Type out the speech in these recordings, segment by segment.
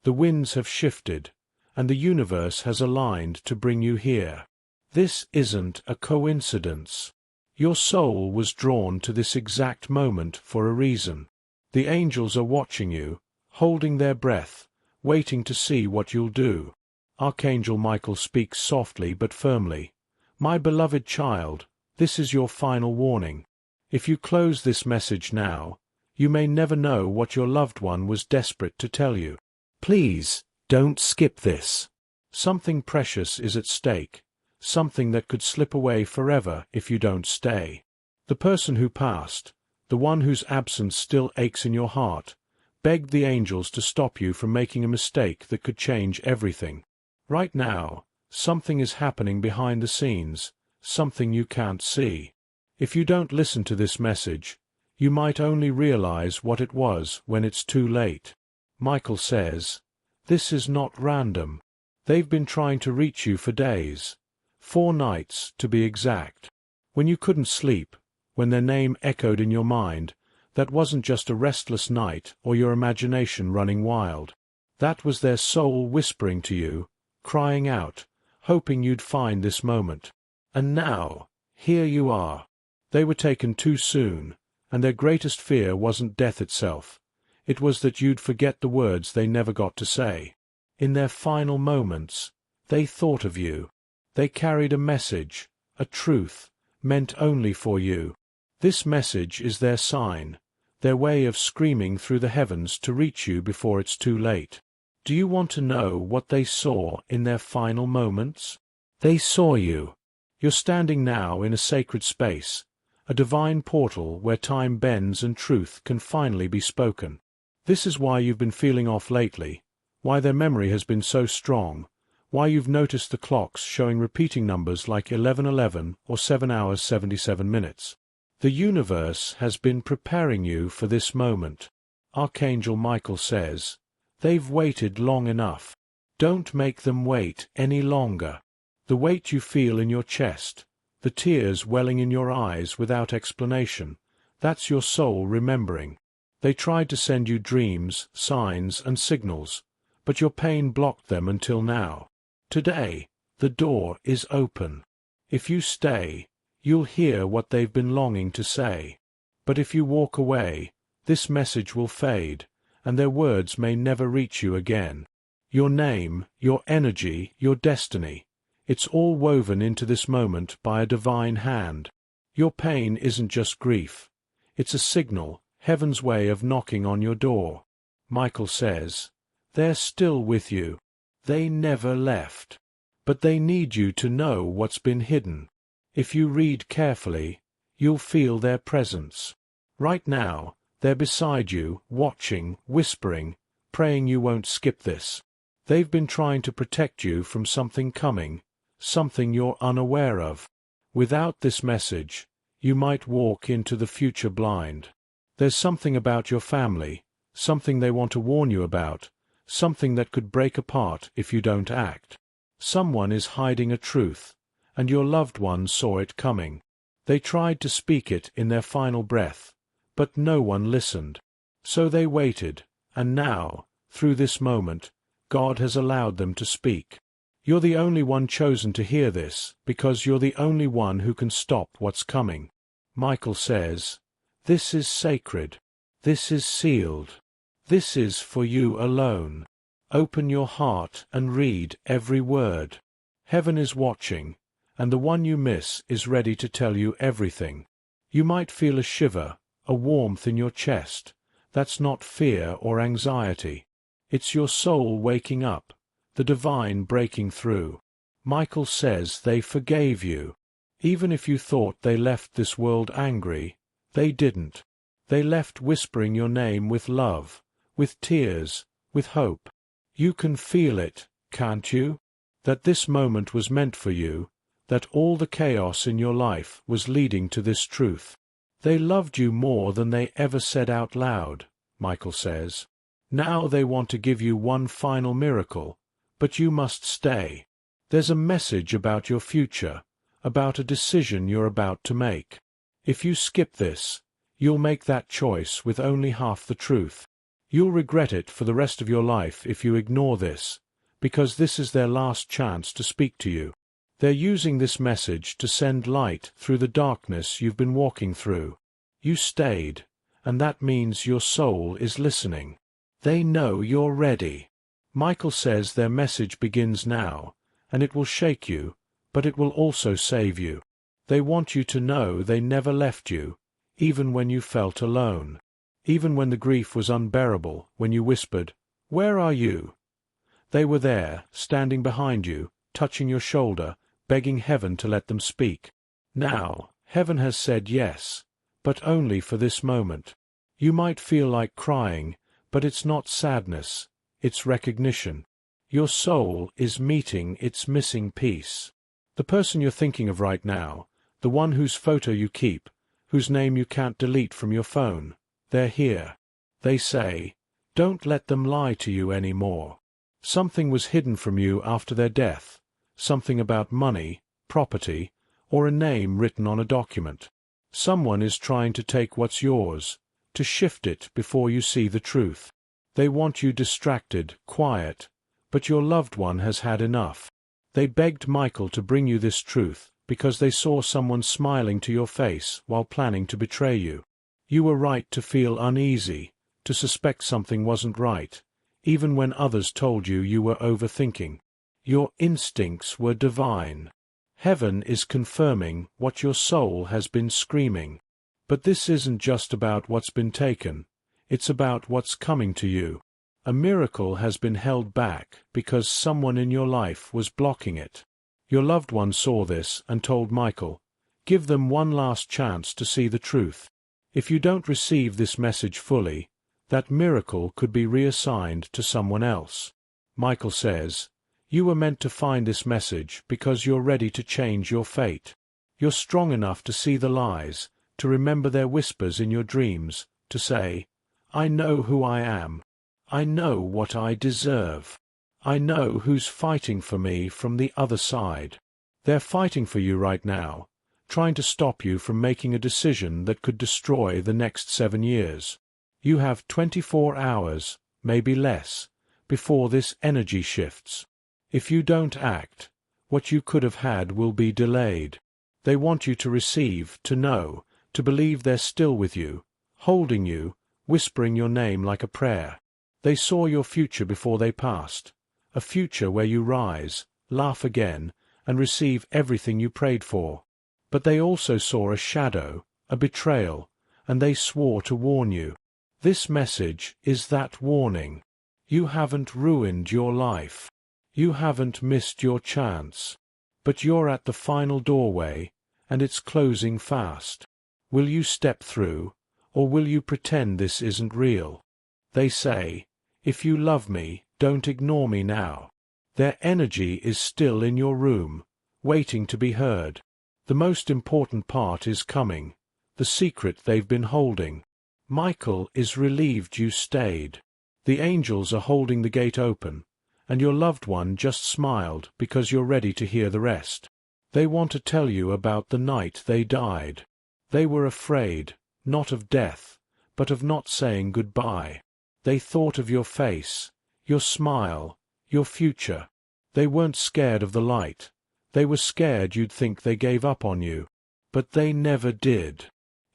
The winds have shifted, and the universe has aligned to bring you here. This isn't a coincidence. Your soul was drawn to this exact moment for a reason. The angels are watching you, holding their breath, waiting to see what you'll do. Archangel Michael speaks softly but firmly. My beloved child, this is your final warning. If you close this message now, you may never know what your loved one was desperate to tell you. Please, don't skip this. Something precious is at stake, something that could slip away forever if you don't stay. The person who passed, the one whose absence still aches in your heart, begged the angels to stop you from making a mistake that could change everything. Right now, something is happening behind the scenes, something you can't see. If you don't listen to this message, you might only realize what it was when it's too late. Michael says, this is not random. They've been trying to reach you for days. 4 nights, to be exact. When you couldn't sleep, when their name echoed in your mind, that wasn't just a restless night or your imagination running wild. That was their soul whispering to you, crying out, hoping you'd find this moment. And now, here you are. They were taken too soon, and their greatest fear wasn't death itself. It was that you'd forget the words they never got to say. In their final moments, they thought of you. They carried a message, a truth, meant only for you. This message is their sign, their way of screaming through the heavens to reach you before it's too late. Do you want to know what they saw in their final moments? They saw you. You're standing now in a sacred space, a divine portal where time bends and truth can finally be spoken. This is why you've been feeling off lately, why their memory has been so strong, why you've noticed the clocks showing repeating numbers like 11:11 or 7 hours 77 minutes. The universe has been preparing you for this moment. Archangel Michael says, they've waited long enough. Don't make them wait any longer. The weight you feel in your chest, the tears welling in your eyes without explanation, that's your soul remembering. They tried to send you dreams, signs, and signals, but your pain blocked them until now. Today, the door is open. If you stay, you'll hear what they've been longing to say. But if you walk away, this message will fade, and their words may never reach you again. Your name, your energy, your destiny, it's all woven into this moment by a divine hand. Your pain isn't just grief. It's a signal, heaven's way of knocking on your door. Michael says, they're still with you. They never left. But they need you to know what's been hidden. If you read carefully, you'll feel their presence. Right now, they're beside you, watching, whispering, praying you won't skip this. They've been trying to protect you from something coming, something you're unaware of. Without this message, you might walk into the future blind. There's something about your family, something they want to warn you about, something that could break apart if you don't act. Someone is hiding a truth, and your loved one saw it coming. They tried to speak it in their final breath, but no one listened. So they waited, and now, through this moment, God has allowed them to speak. You're the only one chosen to hear this, because you're the only one who can stop what's coming. Michael says, this is sacred. This is sealed. This is for you alone. Open your heart and read every word. Heaven is watching, and the one you miss is ready to tell you everything. You might feel a shiver, a warmth in your chest. That's not fear or anxiety. It's your soul waking up, the divine breaking through. Michael says they forgave you. Even if you thought they left this world angry, they didn't. They left whispering your name with love, with tears, with hope. You can feel it, can't you? That this moment was meant for you, that all the chaos in your life was leading to this truth. They loved you more than they ever said out loud, Michael says. Now they want to give you one final miracle, but you must stay. There's a message about your future, about a decision you're about to make. If you skip this, you'll make that choice with only half the truth. You'll regret it for the rest of your life if you ignore this, because this is their last chance to speak to you. They're using this message to send light through the darkness you've been walking through. You stayed, and that means your soul is listening. They know you're ready. Michael says their message begins now, and it will shake you, but it will also save you. They want you to know they never left you, even when you felt alone. Even when the grief was unbearable, when you whispered, "Where are you?" They were there, standing behind you, touching your shoulder, begging heaven to let them speak. Now, heaven has said yes, but only for this moment. You might feel like crying, but it's not sadness, it's recognition. Your soul is meeting its missing piece. The person you're thinking of right now, the one whose photo you keep, whose name you can't delete from your phone, they're here. They say, don't let them lie to you anymore. Something was hidden from you after their death, something about money, property, or a name written on a document. Someone is trying to take what's yours, to shift it before you see the truth. They want you distracted, quiet, but your loved one has had enough. They begged Michael to bring you this truth because they saw someone smiling to your face while planning to betray you. You were right to feel uneasy, to suspect something wasn't right, even when others told you you were overthinking. Your instincts were divine. Heaven is confirming what your soul has been screaming. But this isn't just about what's been taken, it's about what's coming to you. A miracle has been held back because someone in your life was blocking it. Your loved one saw this and told Michael, give them one last chance to see the truth. If you don't receive this message fully, that miracle could be reassigned to someone else. Michael says, you were meant to find this message because you're ready to change your fate. You're strong enough to see the lies, to remember their whispers in your dreams, to say, I know who I am. I know what I deserve. I know who's fighting for me from the other side. They're fighting for you right now, trying to stop you from making a decision that could destroy the next 7 years. You have 24 hours, maybe less, before this energy shifts. If you don't act, what you could have had will be delayed. They want you to receive, to know, to believe they're still with you, holding you, whispering your name like a prayer. They saw your future before they passed, a future where you rise, laugh again, and receive everything you prayed for. But they also saw a shadow, a betrayal, and they swore to warn you. This message is that warning. You haven't ruined your life. You haven't missed your chance. But you're at the final doorway, and it's closing fast. Will you step through, or will you pretend this isn't real? They say, if you love me, don't ignore me now. Their energy is still in your room, waiting to be heard. The most important part is coming, the secret they've been holding. Michael is relieved you stayed. The angels are holding the gate open, and your loved one just smiled because you're ready to hear the rest. They want to tell you about the night they died. They were afraid, not of death, but of not saying goodbye. They thought of your face, your smile, your future. They weren't scared of the light. They were scared you'd think they gave up on you. But they never did.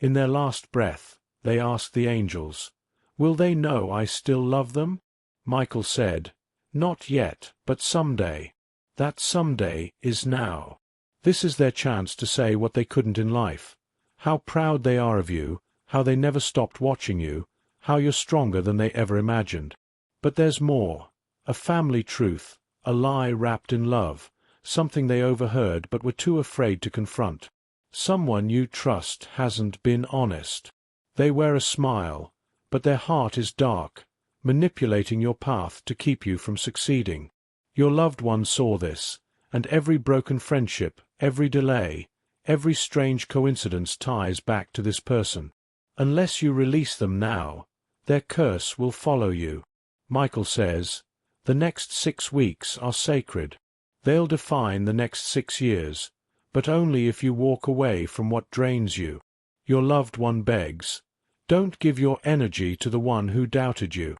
In their last breath, they asked the angels, will they know I still love them? Michael said, not yet, but someday. That someday is now. This is their chance to say what they couldn't in life. How proud they are of you, how they never stopped watching you, how you're stronger than they ever imagined. But there's more. A family truth, a lie wrapped in love, something they overheard but were too afraid to confront. Someone you trust hasn't been honest. They wear a smile, but their heart is dark, manipulating your path to keep you from succeeding. Your loved one saw this, and every broken friendship, every delay, every strange coincidence ties back to this person. Unless you release them now, their curse will follow you. Michael says, the next 6 weeks are sacred. They'll define the next 6 years, but only if you walk away from what drains you. Your loved one begs, don't give your energy to the one who doubted you.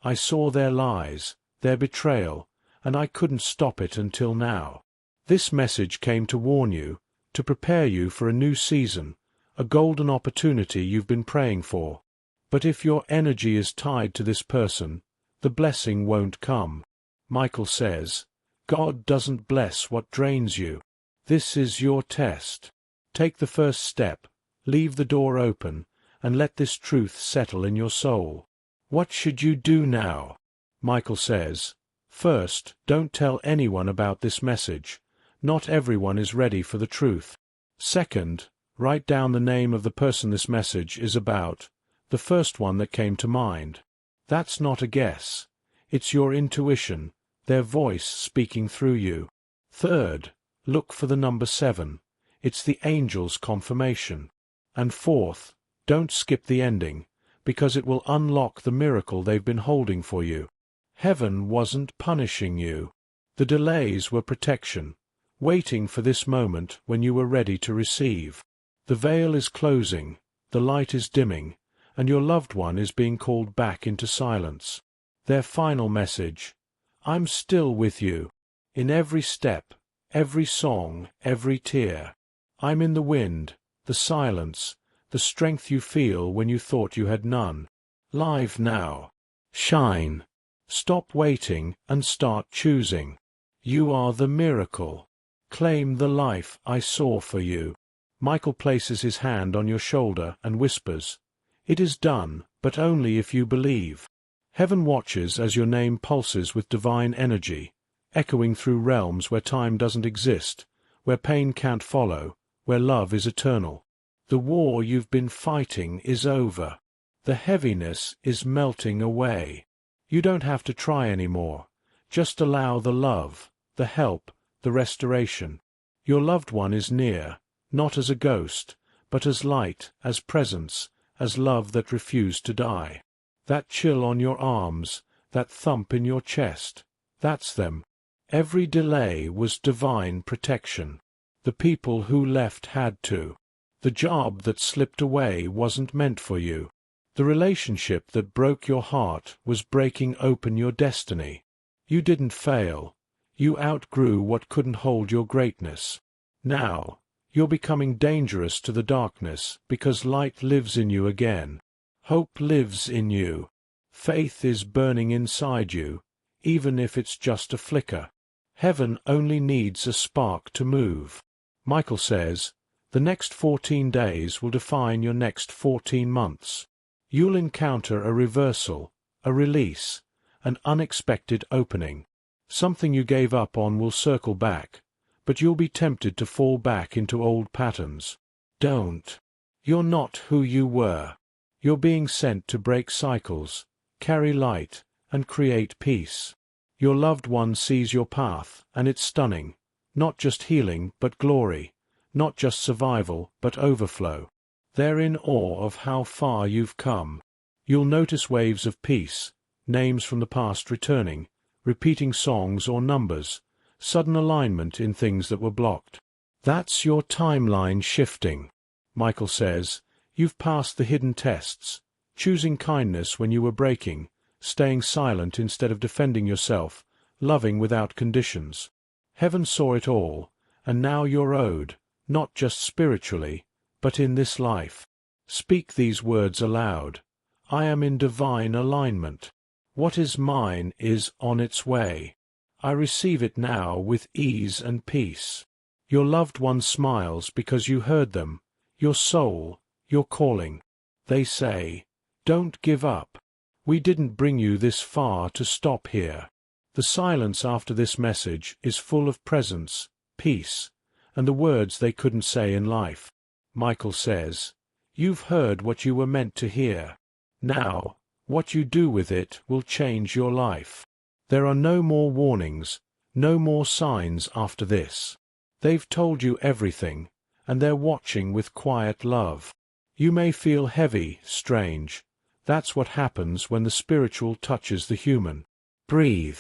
I saw their lies, their betrayal, and I couldn't stop it until now. This message came to warn you, to prepare you for a new season, a golden opportunity you've been praying for. But if your energy is tied to this person, the blessing won't come. Michael says, God doesn't bless what drains you. This is your test. Take the first step, leave the door open, and let this truth settle in your soul. What should you do now? Michael says, first, don't tell anyone about this message. Not everyone is ready for the truth. Second, write down the name of the person this message is about, the first one that came to mind. That's not a guess. It's your intuition, their voice speaking through you. Third, look for the number 7. It's the angel's confirmation. And fourth, don't skip the ending, because it will unlock the miracle they've been holding for you. Heaven wasn't punishing you. The delays were protection, waiting for this moment when you were ready to receive. The veil is closing, the light is dimming, and your loved one is being called back into silence. Their final message, I'm still with you. In every step, every song, every tear. I'm in the wind, the silence, the strength you feel when you thought you had none. Live now. Shine. Stop waiting and start choosing. You are the miracle. Claim the life I saw for you. Michael places his hand on your shoulder and whispers, It is done, but only if you believe. Heaven watches as your name pulses with divine energy, echoing through realms where time doesn't exist, where pain can't follow, where love is eternal. The war you've been fighting is over. The heaviness is melting away. You don't have to try anymore. Just allow the love, the help, the restoration. Your loved one is near, not as a ghost, but as light, as presence, as love that refused to die. That chill on your arms, that thump in your chest, that's them. Every delay was divine protection. The people who left had to. The job that slipped away wasn't meant for you. The relationship that broke your heart was breaking open your destiny. You didn't fail. You outgrew what couldn't hold your greatness. Now, you're becoming dangerous to the darkness because light lives in you again. Hope lives in you. Faith is burning inside you, even if it's just a flicker. Heaven only needs a spark to move. Michael says, the next 14 days will define your next 14 months. You'll encounter a reversal, a release, an unexpected opening. Something you gave up on will circle back, but you'll be tempted to fall back into old patterns. Don't. You're not who you were. You're being sent to break cycles, carry light, and create peace. Your loved one sees your path, and it's stunning. Not just healing, but glory. Not just survival, but overflow. They're in awe of how far you've come. You'll notice waves of peace, names from the past returning, repeating songs or numbers, sudden alignment in things that were blocked. That's your timeline shifting. Michael says, you've passed the hidden tests, choosing kindness when you were breaking, staying silent instead of defending yourself, loving without conditions. Heaven saw it all, and now you're owed, not just spiritually, but in this life. Speak these words aloud. I am in divine alignment. What is mine is on its way. I receive it now with ease and peace. Your loved one smiles because you heard them, your soul, your calling. They say, don't give up. We didn't bring you this far to stop here. The silence after this message is full of presence, peace, and the words they couldn't say in life. Michael says, you've heard what you were meant to hear. Now, what you do with it will change your life. There are no more warnings, no more signs after this. They've told you everything, and they're watching with quiet love. You may feel heavy, strange. That's what happens when the spiritual touches the human. Breathe.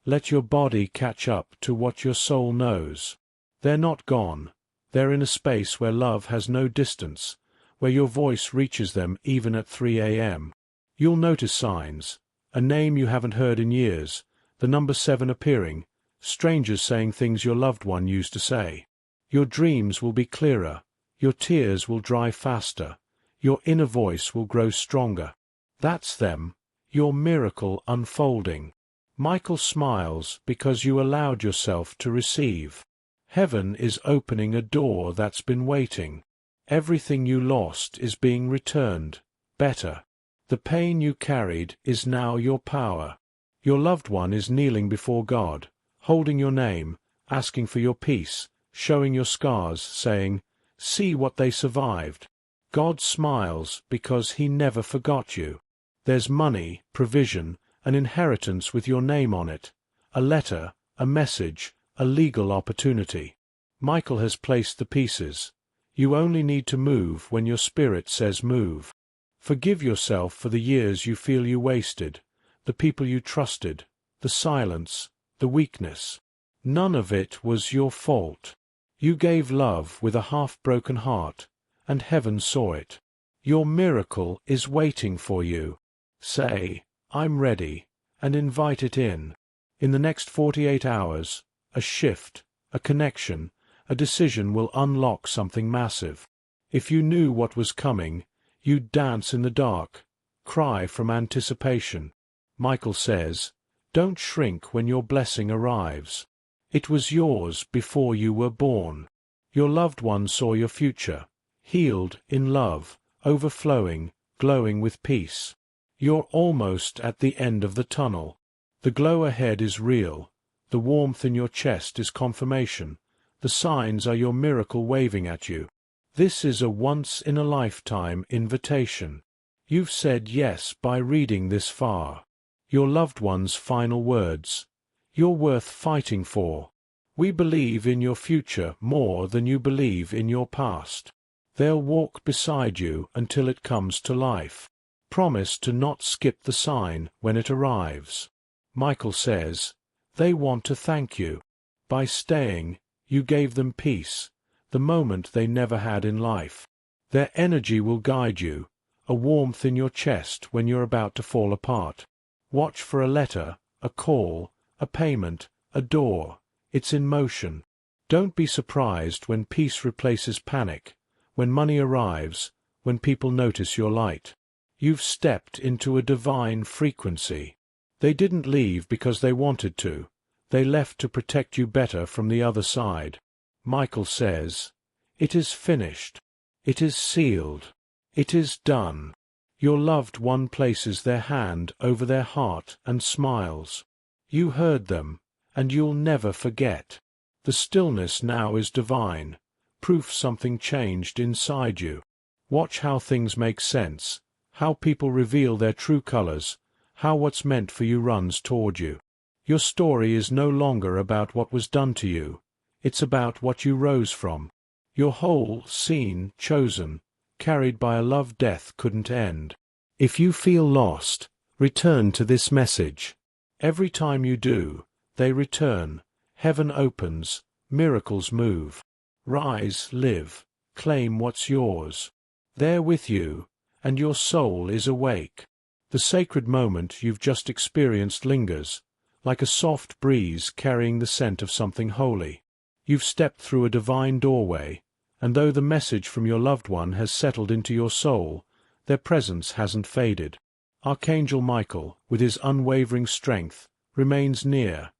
Let your body catch up to what your soul knows. They're not gone. They're in a space where love has no distance, where your voice reaches them even at 3 a.m. You'll notice signs, a name you haven't heard in years, the number 7 appearing, strangers saying things your loved one used to say. Your dreams will be clearer, your tears will dry faster, your inner voice will grow stronger. That's them, your miracle unfolding. Michael smiles because you allowed yourself to receive. Heaven is opening a door that's been waiting. Everything you lost is being returned, better. The pain you carried is now your power. Your loved one is kneeling before God, holding your name, asking for your peace, showing your scars, saying, "See what they survived." God smiles because He never forgot you. There's money, provision, an inheritance with your name on it, a letter, a message, a legal opportunity. Michael has placed the pieces. You only need to move when your spirit says move. Forgive yourself for the years you feel you wasted, the people you trusted, the silence, the weakness. None of it was your fault. You gave love with a half-broken heart, and heaven saw it. Your miracle is waiting for you. Say, "I'm ready," and invite it in. In the next 48 hours, a shift, a connection, a decision will unlock something massive. If you knew what was coming, you'd dance in the dark, cry from anticipation. Michael says, don't shrink when your blessing arrives. It was yours before you were born. Your loved one saw your future, healed in love, overflowing, glowing with peace. You're almost at the end of the tunnel. The glow ahead is real. The warmth in your chest is confirmation. The signs are your miracle waving at you. This is a once-in-a-lifetime invitation. You've said yes by reading this far. Your loved one's final words. You're worth fighting for. We believe in your future more than you believe in your past. They'll walk beside you until it comes to life. Promise to not skip the sign when it arrives. Michael says, they want to thank you. By staying, you gave them peace, the moment they never had in life. Their energy will guide you, a warmth in your chest when you're about to fall apart. Watch for a letter, a call, a payment, a door. It's in motion. Don't be surprised when peace replaces panic, when money arrives, when people notice your light. You've stepped into a divine frequency. They didn't leave because they wanted to. They left to protect you better from the other side. Michael says, it is finished. It is sealed. It is done. Your loved one places their hand over their heart and smiles. You heard them, and you'll never forget. The stillness now is divine, proof something changed inside you. Watch how things make sense, how people reveal their true colors, how what's meant for you runs toward you. Your story is no longer about what was done to you. It's about what you rose from. You're whole, seen, chosen, carried by a love death couldn't end. If you feel lost, return to this message. Every time you do, they return. Heaven opens, miracles move. Rise, live, claim what's yours. They're with you, and your soul is awake. The sacred moment you've just experienced lingers, like a soft breeze carrying the scent of something holy. You've stepped through a divine doorway, and though the message from your loved one has settled into your soul, their presence hasn't faded. Archangel Michael, with his unwavering strength, remains near,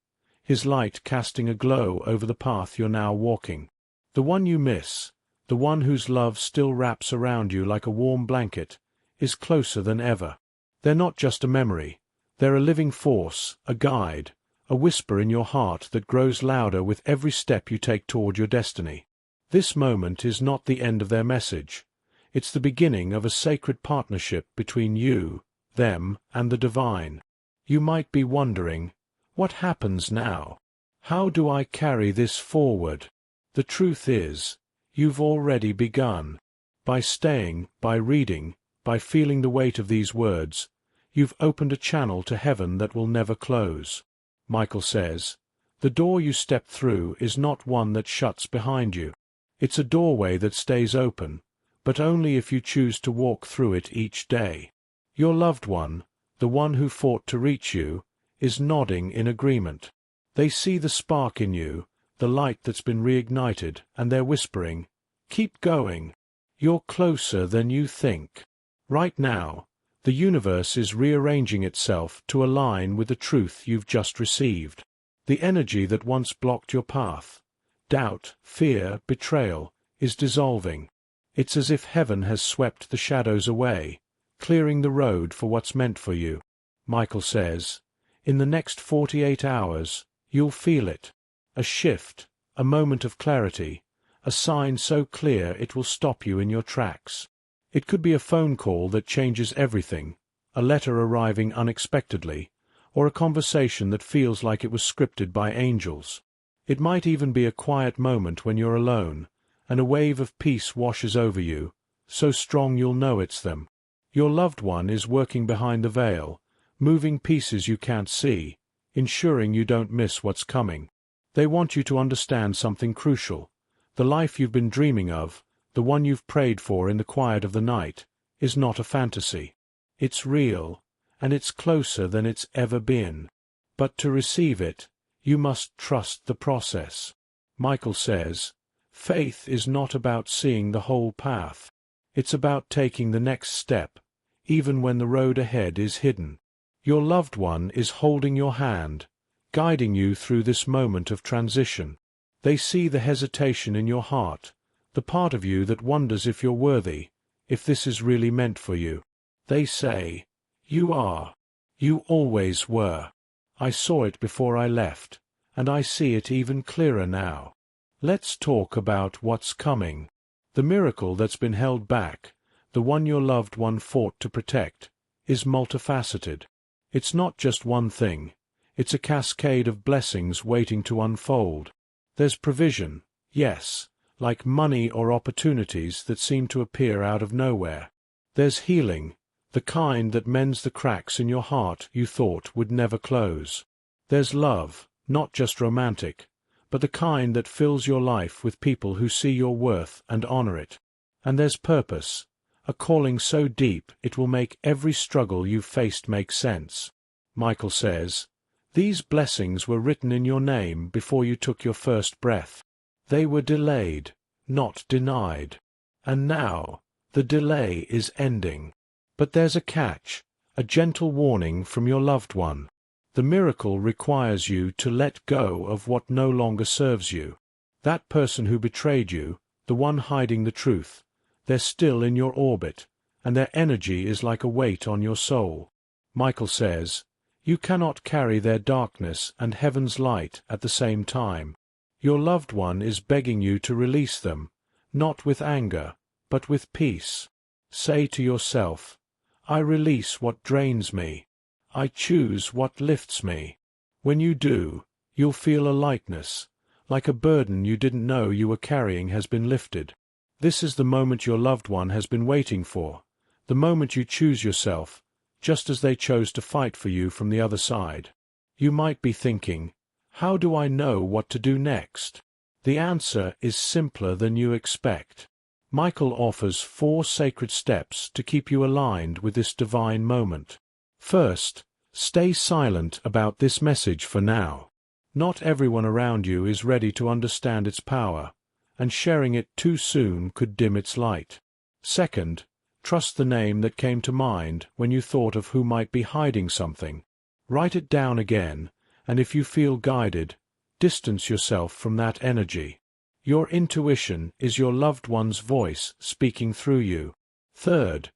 his light casting a glow over the path you're now walking. The one you miss, the one whose love still wraps around you like a warm blanket, is closer than ever. They're not just a memory. They're a living force, a guide, a whisper in your heart that grows louder with every step you take toward your destiny. This moment is not the end of their message. It's the beginning of a sacred partnership between you, them, and the divine. You might be wondering, what happens now? How do I carry this forward? The truth is, you've already begun. By staying, by reading, by feeling the weight of these words, you've opened a channel to heaven that will never close. Michael says, the door you step through is not one that shuts behind you. It's a doorway that stays open, but only if you choose to walk through it each day. Your loved one, the one who fought to reach you, is nodding in agreement. They see the spark in you, the light that's been reignited, and they're whispering, "Keep going. You're closer than you think." Right now, the universe is rearranging itself to align with the truth you've just received. The energy that once blocked your path, doubt, fear, betrayal, is dissolving. It's as if heaven has swept the shadows away, clearing the road for what's meant for you. Michael says, in the next 48 hours, you'll feel it. A shift, a moment of clarity, a sign so clear it will stop you in your tracks. It could be a phone call that changes everything, a letter arriving unexpectedly, or a conversation that feels like it was scripted by angels. It might even be a quiet moment when you're alone, and a wave of peace washes over you, so strong you'll know it's them. Your loved one is working behind the veil, moving pieces you can't see, ensuring you don't miss what's coming. They want you to understand something crucial. The life you've been dreaming of, the one you've prayed for in the quiet of the night, is not a fantasy. It's real, and it's closer than it's ever been. But to receive it, you must trust the process. Michael says, faith is not about seeing the whole path. It's about taking the next step, even when the road ahead is hidden. Your loved one is holding your hand, guiding you through this moment of transition. They see the hesitation in your heart, the part of you that wonders if you're worthy, if this is really meant for you. They say, "You are. You always were. I saw it before I left, and I see it even clearer now." Let's talk about what's coming. The miracle that's been held back, the one your loved one fought to protect, is multifaceted. It's not just one thing. It's a cascade of blessings waiting to unfold. There's provision, yes, like money or opportunities that seem to appear out of nowhere. There's healing, the kind that mends the cracks in your heart you thought would never close. There's love, not just romantic, but the kind that fills your life with people who see your worth and honor it. And there's purpose, a calling so deep it will make every struggle you've faced make sense. Michael says, these blessings were written in your name before you took your first breath. They were delayed, not denied. And now, the delay is ending. But there's a catch, a gentle warning from your loved one. The miracle requires you to let go of what no longer serves you. That person who betrayed you, the one hiding the truth, they're still in your orbit, and their energy is like a weight on your soul. Michael says, you cannot carry their darkness and heaven's light at the same time. Your loved one is begging you to release them, not with anger, but with peace. Say to yourself, I release what drains me. I choose what lifts me. When you do, you'll feel a lightness, like a burden you didn't know you were carrying has been lifted. This is the moment your loved one has been waiting for, the moment you choose yourself, just as they chose to fight for you from the other side. You might be thinking, how do I know what to do next? The answer is simpler than you expect. Michael offers 4 sacred steps to keep you aligned with this divine moment. First, stay silent about this message for now. Not everyone around you is ready to understand its power, and sharing it too soon could dim its light. Second, trust the name that came to mind when you thought of who might be hiding something. Write it down again, and if you feel guided, distance yourself from that energy. Your intuition is your loved one's voice speaking through you. Third,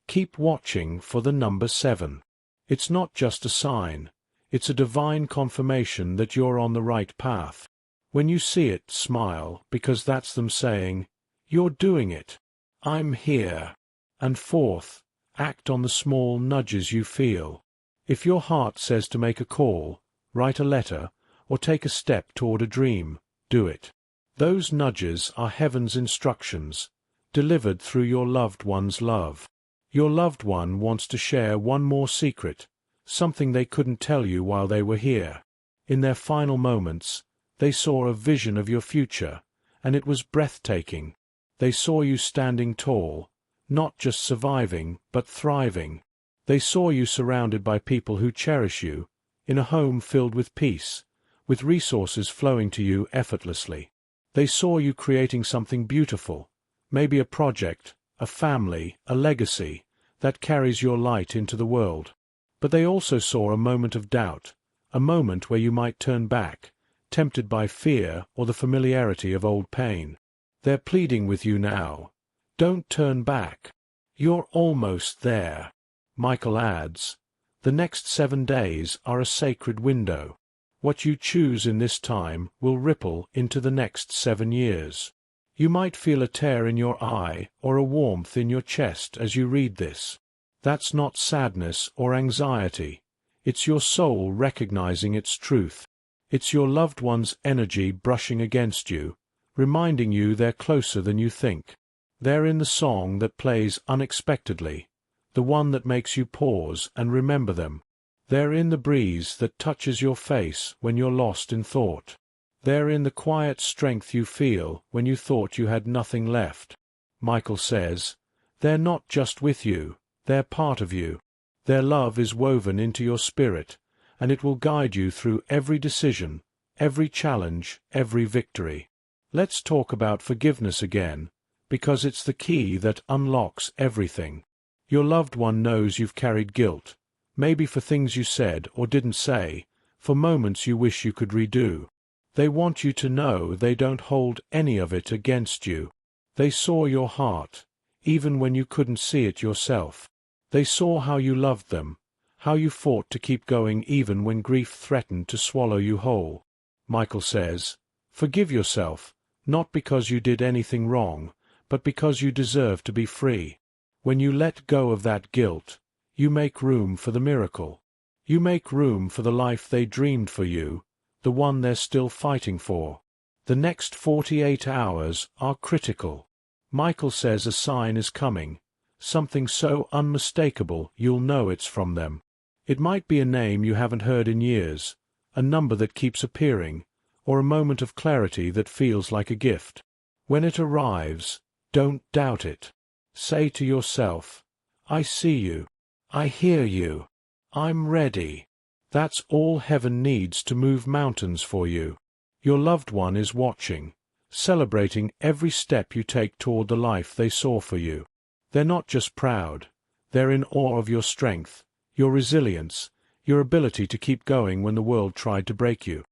keep watching for the number 7. It's not just a sign, it's a divine confirmation that you're on the right path. When you see it, smile, because that's them saying, you're doing it. I'm here. And fourth, act on the small nudges you feel. If your heart says to make a call, write a letter, or take a step toward a dream, do it. Those nudges are heaven's instructions, delivered through your loved one's love. Your loved one wants to share one more secret, something they couldn't tell you while they were here. In their final moments, they saw a vision of your future, and it was breathtaking. They saw you standing tall, not just surviving, but thriving. They saw you surrounded by people who cherish you, in a home filled with peace, with resources flowing to you effortlessly. They saw you creating something beautiful, maybe a project, a family, a legacy, that carries your light into the world. But they also saw a moment of doubt, a moment where you might turn back, tempted by fear or the familiarity of old pain. They're pleading with you now. Don't turn back. You're almost there. Michael adds, the next 7 days are a sacred window. What you choose in this time will ripple into the next 7 years. You might feel a tear in your eye or a warmth in your chest as you read this. That's not sadness or anxiety. It's your soul recognizing its truth. It's your loved one's energy brushing against you, reminding you they're closer than you think. They're in the song that plays unexpectedly, the one that makes you pause and remember them. They're in the breeze that touches your face when you're lost in thought. They're in the quiet strength you feel when you thought you had nothing left. Michael says, they're not just with you, they're part of you. Their love is woven into your spirit, and it will guide you through every decision, every challenge, every victory. Let's talk about forgiveness again, because it's the key that unlocks everything. Your loved one knows you've carried guilt, maybe for things you said or didn't say, for moments you wish you could redo. They want you to know they don't hold any of it against you. They saw your heart, even when you couldn't see it yourself. They saw how you loved them, how you fought to keep going even when grief threatened to swallow you whole. Michael says, forgive yourself, not because you did anything wrong, but because you deserve to be free. When you let go of that guilt, you make room for the miracle. You make room for the life they dreamed for you, the one they're still fighting for. The next 48 hours are critical. Michael says a sign is coming, something so unmistakable you'll know it's from them. It might be a name you haven't heard in years, a number that keeps appearing, or a moment of clarity that feels like a gift. When it arrives, don't doubt it. Say to yourself, I see you. I hear you. I'm ready. That's all heaven needs to move mountains for you. Your loved one is watching, celebrating every step you take toward the life they saw for you. They're not just proud. They're in awe of your strength, your resilience, your ability to keep going when the world tried to break you.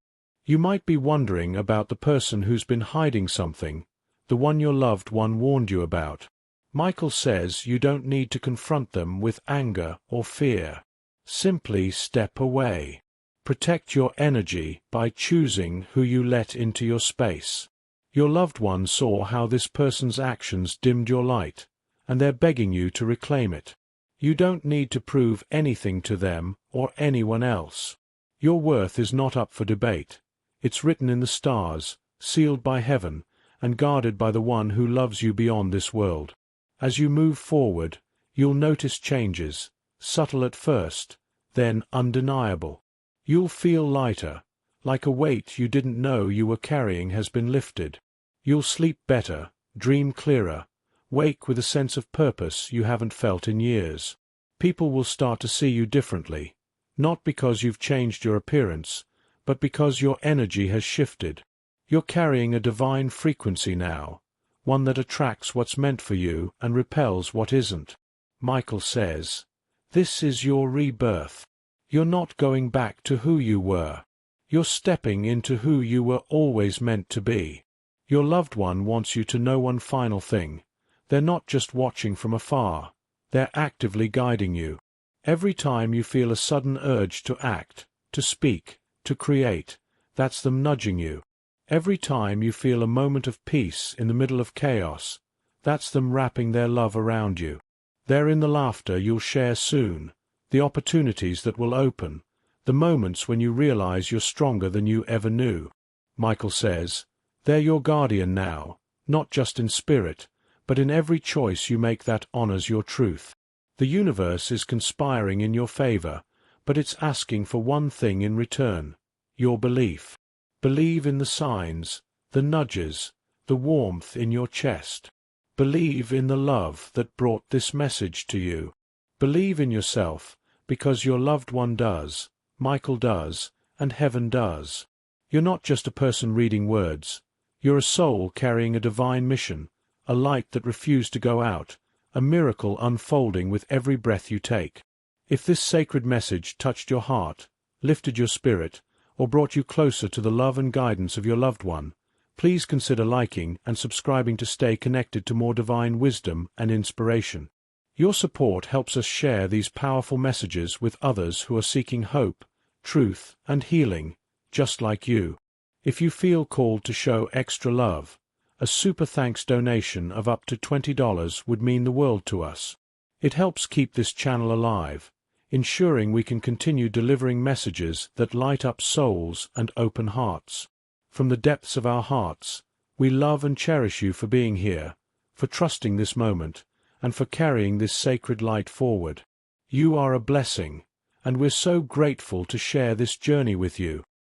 You might be wondering about the person who's been hiding something, the one your loved one warned you about. Michael says you don't need to confront them with anger or fear. Simply step away. Protect your energy by choosing who you let into your space. Your loved one saw how this person's actions dimmed your light, and they're begging you to reclaim it. You don't need to prove anything to them or anyone else. Your worth is not up for debate. It's written in the stars, sealed by heaven, and guarded by the one who loves you beyond this world. As you move forward, you'll notice changes, subtle at first, then undeniable. You'll feel lighter, like a weight you didn't know you were carrying has been lifted. You'll sleep better, dream clearer, wake with a sense of purpose you haven't felt in years. People will start to see you differently, not because you've changed your appearance, but because your energy has shifted. You're carrying a divine frequency now, one that attracts what's meant for you and repels what isn't. Michael says, this is your rebirth. You're not going back to who you were. You're stepping into who you were always meant to be. Your loved one wants you to know one final thing. They're not just watching from afar. They're actively guiding you. Every time you feel a sudden urge to act, to speak, to create, that's them nudging you. Every time you feel a moment of peace in the middle of chaos, that's them wrapping their love around you. They're in the laughter you'll share soon, the opportunities that will open, the moments when you realize you're stronger than you ever knew. Michael says, they're your guardian now, not just in spirit, but in every choice you make that honors your truth. The universe is conspiring in your favor, but it's asking for one thing in return, your belief. Believe in the signs, the nudges, the warmth in your chest. Believe in the love that brought this message to you. Believe in yourself, because your loved one does, Michael does, and heaven does. You're not just a person reading words. You're a soul carrying a divine mission, a light that refused to go out, a miracle unfolding with every breath you take. If this sacred message touched your heart, lifted your spirit, or brought you closer to the love and guidance of your loved one, please consider liking and subscribing to stay connected to more divine wisdom and inspiration. Your support helps us share these powerful messages with others who are seeking hope, truth, and healing, just like you. If you feel called to show extra love, a super thanks donation of up to $20 would mean the world to us. It helps keep this channel alive, ensuring we can continue delivering messages that light up souls and open hearts. From the depths of our hearts, we love and cherish you for being here, for trusting this moment, and for carrying this sacred light forward. You are a blessing, and we're so grateful to share this journey with you.